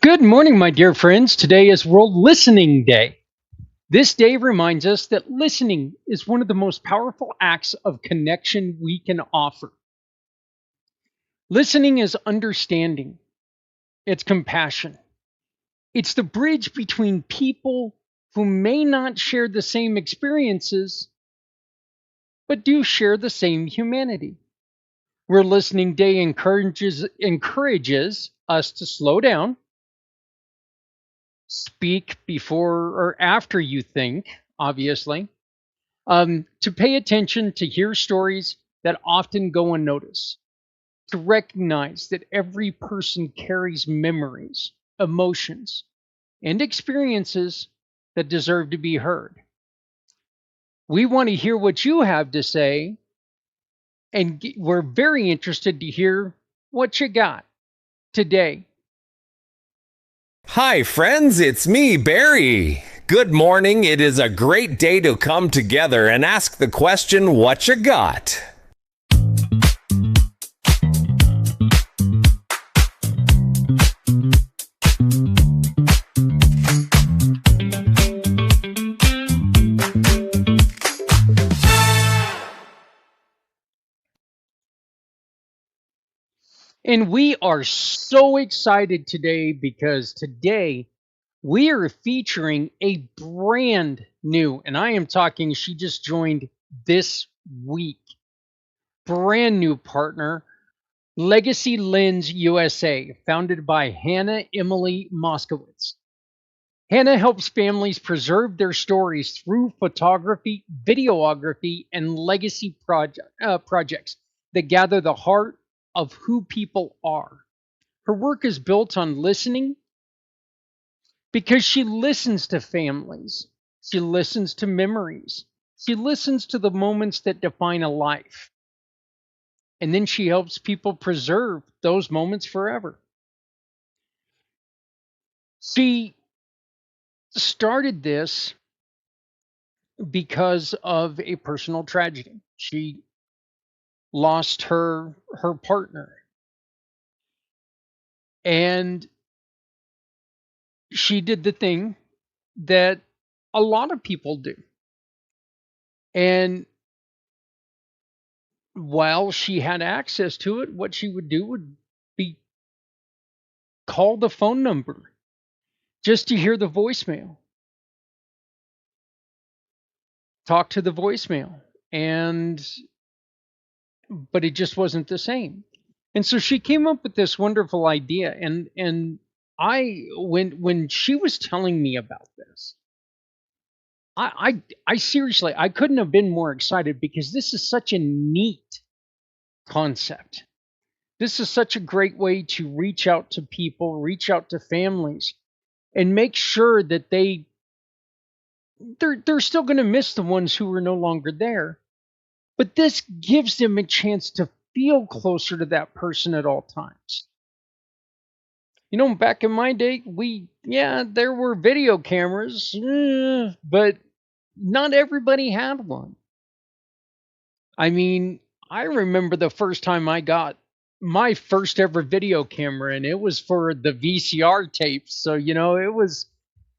Good morning, my dear friends. Today is World Listening Day. This day reminds us that listening is one of the most powerful acts of connection we can offer. Listening is understanding, it's compassion, it's the bridge between people who may not share the same experiences, but do share the same humanity. World Listening Day encourages us to slow down, speak before or after you think, obviously, to pay attention to hear stories that often go unnoticed, to recognize that every person carries memories, emotions, and experiences that deserve to be heard. We want to hear what you have to say, and we're very interested to hear what you got today. Hi, friends, it's me, Barry. Good morning. It is a great day to come together and ask the question, what you got? And we are so excited today because today we are featuring a brand new, and I am talking, she just joined this week, brand new partner, LegacyLensUSA, founded by Hana Emily Moskowitz. Hana helps families preserve their stories through photography, videography, and legacy projects that gather the heart of who people are. Her work is built on listening because she listens to families, she listens to memories, she listens to the moments that define a life. And then she helps people preserve those moments forever. She started this because of a personal tragedy. She lost her partner, and she did the thing that a lot of people do. And while she had access to it, what she would do would be call the phone number just to hear the voicemail, talk to the voicemail, and but it just wasn't the same. And so she came up with this wonderful idea, and I when she was telling me about this, I seriously, I couldn't have been more excited because this is such a neat concept. This is such a great way to reach out to people, reach out to families, and make sure that they're still going to miss the ones who are no longer there. But this gives them a chance to feel closer to that person at all times. You know, back in my day, there were video cameras, but not everybody had one. I mean, I remember the first time I got my first ever video camera, and it was for the VCR tapes. So,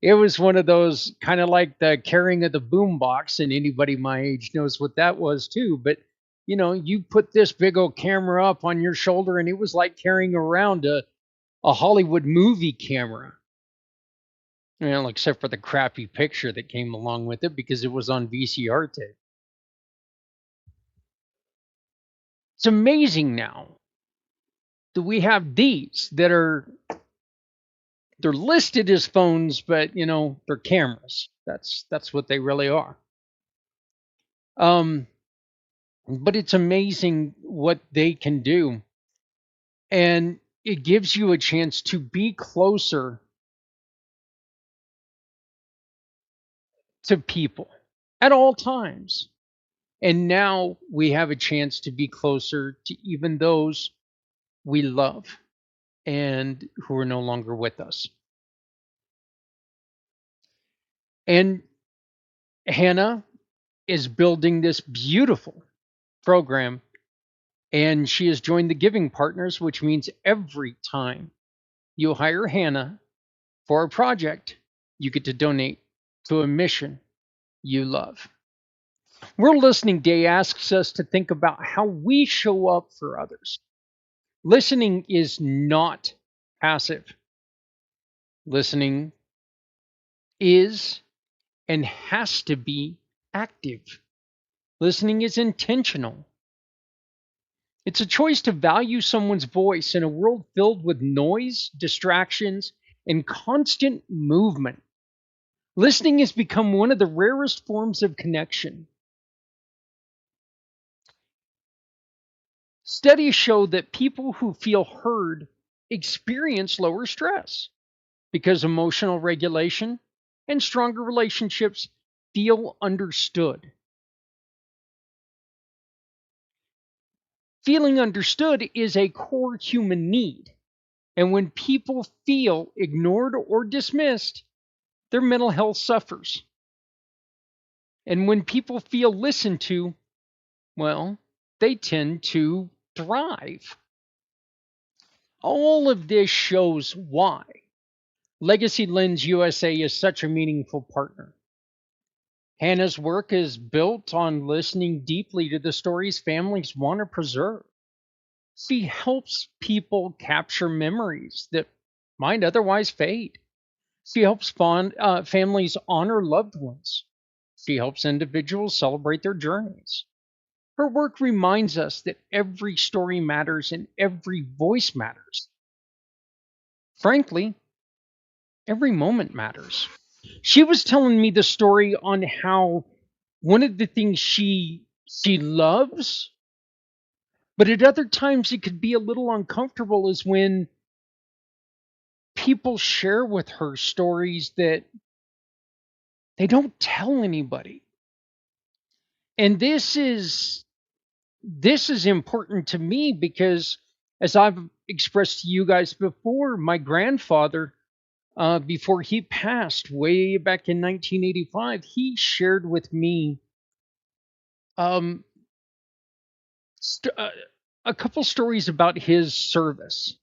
it was one of those kind of like the carrying of the boombox, and anybody my age knows what that was too. But you put this big old camera up on your shoulder, and it was like carrying around a Hollywood movie camera. Except for the crappy picture that came along with it because it was on VCR tape. It's amazing now that we have these that they're listed as phones, but they're cameras. That's what they really are. But it's amazing what they can do, and it gives you a chance to be closer to people at all times. And now we have a chance to be closer to even those we love and who are no longer with us. And Hannah is building this beautiful program, and she has joined the Giving Partners, which means every time you hire Hannah For a project, you get to donate to a mission you love. World Listening Day asks us to think about how we show up for others. Listening is not passive. Listening is and has to be active. Listening is intentional. It's a choice to value someone's voice in a world filled with noise, distractions, and constant movement. Listening has become one of the rarest forms of connection. Studies show that people who feel heard experience lower stress because emotional regulation and stronger relationships feel understood. Feeling understood is a core human need. And when people feel ignored or dismissed, their mental health suffers. And when people feel listened to, well, they tend to thrive. All of this shows why LegacyLensUSA is such a meaningful partner. Hana's work is built on listening deeply to the stories families want to preserve. She helps people capture memories that might otherwise fade. She helps families honor loved ones. She helps individuals celebrate their journeys. Her work reminds us that every story matters and every voice matters. Frankly, every moment matters. She was telling me the story on how one of the things she loves, but at other times it could be a little uncomfortable, is when people share with her stories that they don't tell anybody. And this is important to me because, as I've expressed to you guys before, my grandfather, before he passed way back in 1985, he shared with me um, st- uh, a couple stories about his service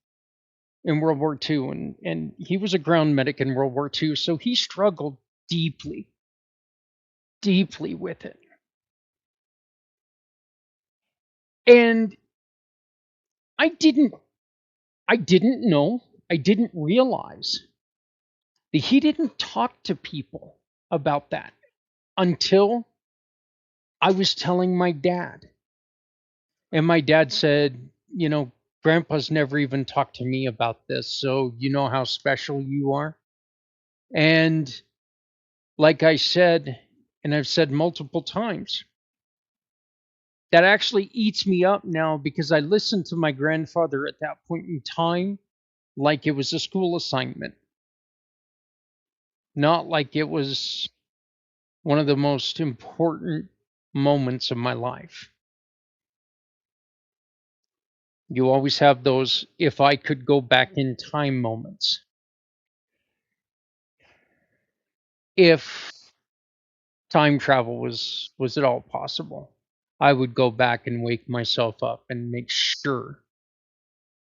in World War II, and he was a ground medic in World War II, so he struggled deeply, deeply with it. And I didn't I didn't know, I didn't realize that he didn't talk to people about that until I was telling my dad. And my dad said, Grandpa's never even talked to me about this, so you know how special you are. And like I said, and I've said multiple times, that actually eats me up now because I listened to my grandfather at that point in time like it was a school assignment, not like it was one of the most important moments of my life. You always have those if I could go back in time moments. If time travel was at all possible, I would go back and wake myself up and make sure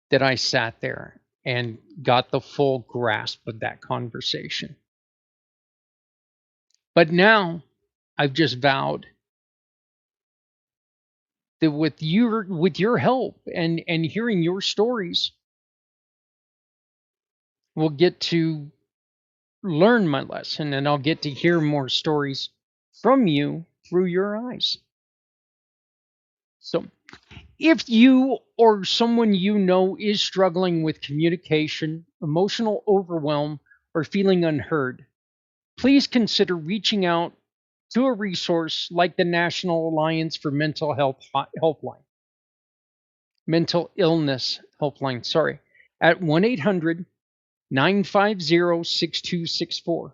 that I sat there and got the full grasp of that conversation. But now I've just vowed that with your help and hearing your stories, we'll get to learn my lesson, and I'll get to hear more stories from you through your eyes. So, if you or someone you know is struggling with communication, emotional overwhelm, or feeling unheard, please consider reaching out to a resource like the National Alliance for Mental Health Helpline, Mental Illness Helpline, sorry, at 1-800-950-6264.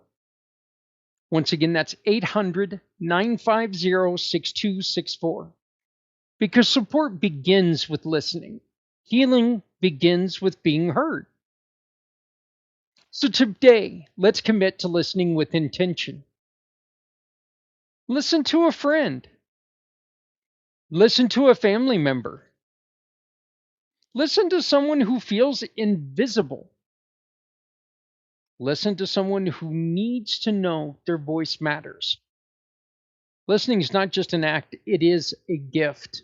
Once again, that's 800-950-6264. Because support begins with listening. Healing begins with being heard. So today, let's commit to listening with intention. Listen to a friend. Listen to a family member. Listen to someone who feels invisible. Listen to someone who needs to know their voice matters. Listening is not just an act, it is a gift.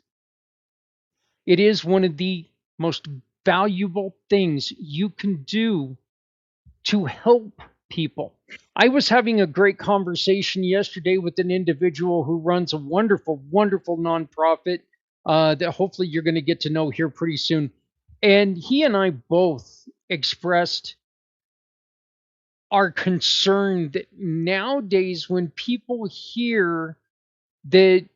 It is one of the most valuable things you can do to help people. I was having a great conversation yesterday with an individual who runs a wonderful, wonderful nonprofit that hopefully you're going to get to know here pretty soon. And he and I both expressed our concern that nowadays, when people hear that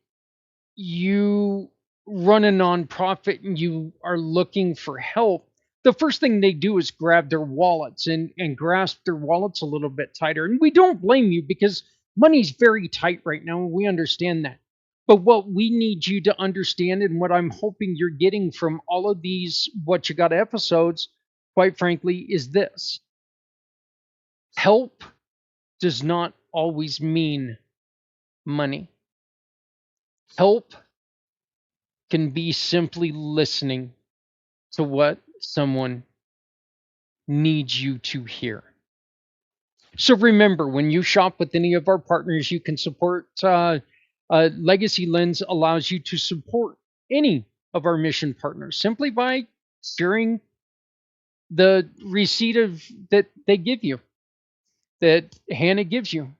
you run a nonprofit and you are looking for help, the first thing they do is grab their wallets and grasp their wallets a little bit tighter. And we don't blame you because money's very tight right now, and we understand that. But what we need you to understand, and what I'm hoping you're getting from all of these What You Got episodes, quite frankly, is this: help does not always mean money. Help can be simply listening to what someone needs you to hear. So remember, when you shop with any of our partners, you can support Legacy Lens allows you to support any of our mission partners simply by sharing the receipt of that they give you, that Hannah gives you.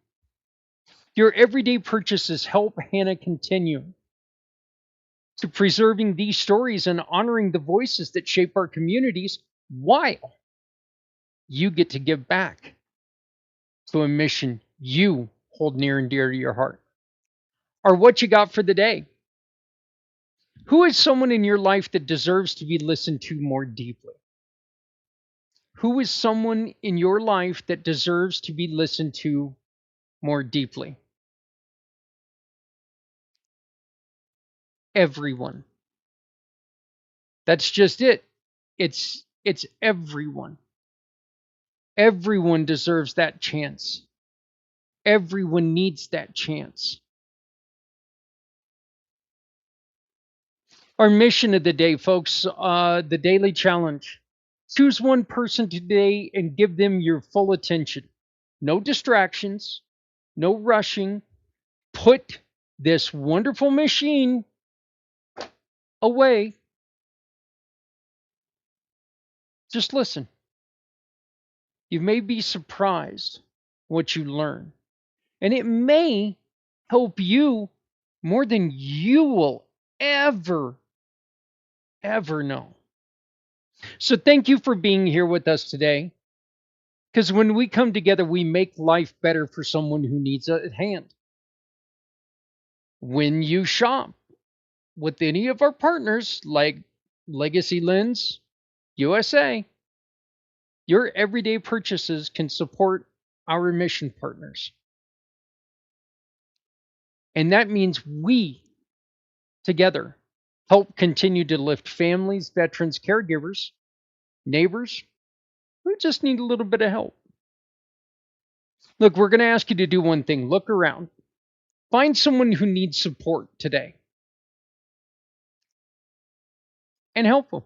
Your everyday purchases help Hannah continue to preserving these stories and honoring the voices that shape our communities, while you get to give back to a mission you hold near and dear to your heart. Or what you got for the day? Who is someone in your life that deserves to be listened to more deeply? Who is someone in your life that deserves to be listened to more deeply? Everyone. That's just it. It's everyone. Everyone deserves that chance. Everyone needs that chance. Our mission of the day, folks, the daily challenge. Choose one person today and give them your full attention. No distractions, no rushing. Put this wonderful machine away. Just listen. You may be surprised what you learn, and it may help you more than you will ever know. So thank you for being here with us today. Because when we come together, we make life better for someone who needs a hand. When you shop with any of our partners like Legacy Lens USA, your everyday purchases can support our mission partners. And that means we together help continue to lift families, veterans, caregivers, neighbors who just need a little bit of help. Look, we're going to ask you to do one thing: look around. Find someone who needs support today and help them.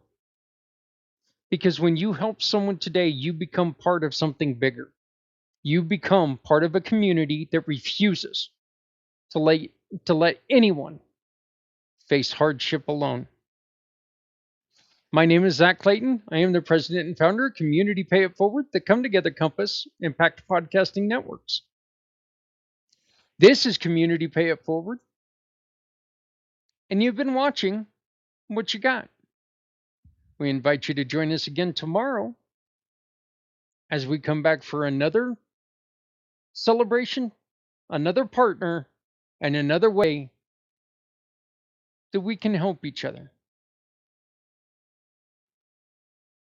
Because when you help someone today, you become part of something bigger. You become part of a community that refuses to let anyone face hardship alone. My name is Zach Clayton. I am the president and founder of Community Pay It Forward, the Come Together Compass Impact Podcasting Networks. This is Community Pay It Forward, and you've been watching What You Got. We invite you to join us again tomorrow as we come back for another celebration, another partner, and another way that we can help each other.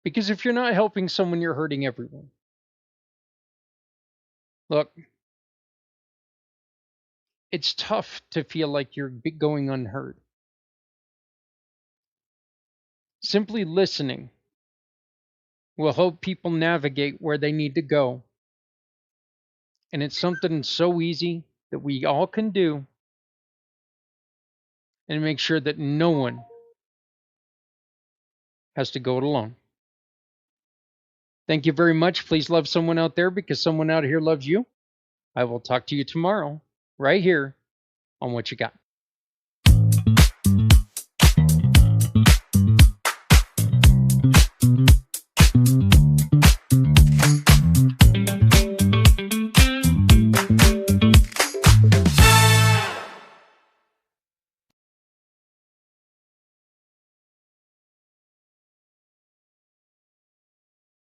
Because if you're not helping someone, you're hurting everyone. Look, it's tough to feel like you're going unheard. Simply listening will help people navigate where they need to go. And it's something so easy that we all can do, and make sure that no one has to go it alone. Thank you very much. Please love someone out there because someone out here loves you. I will talk to you tomorrow, right here on What You Got.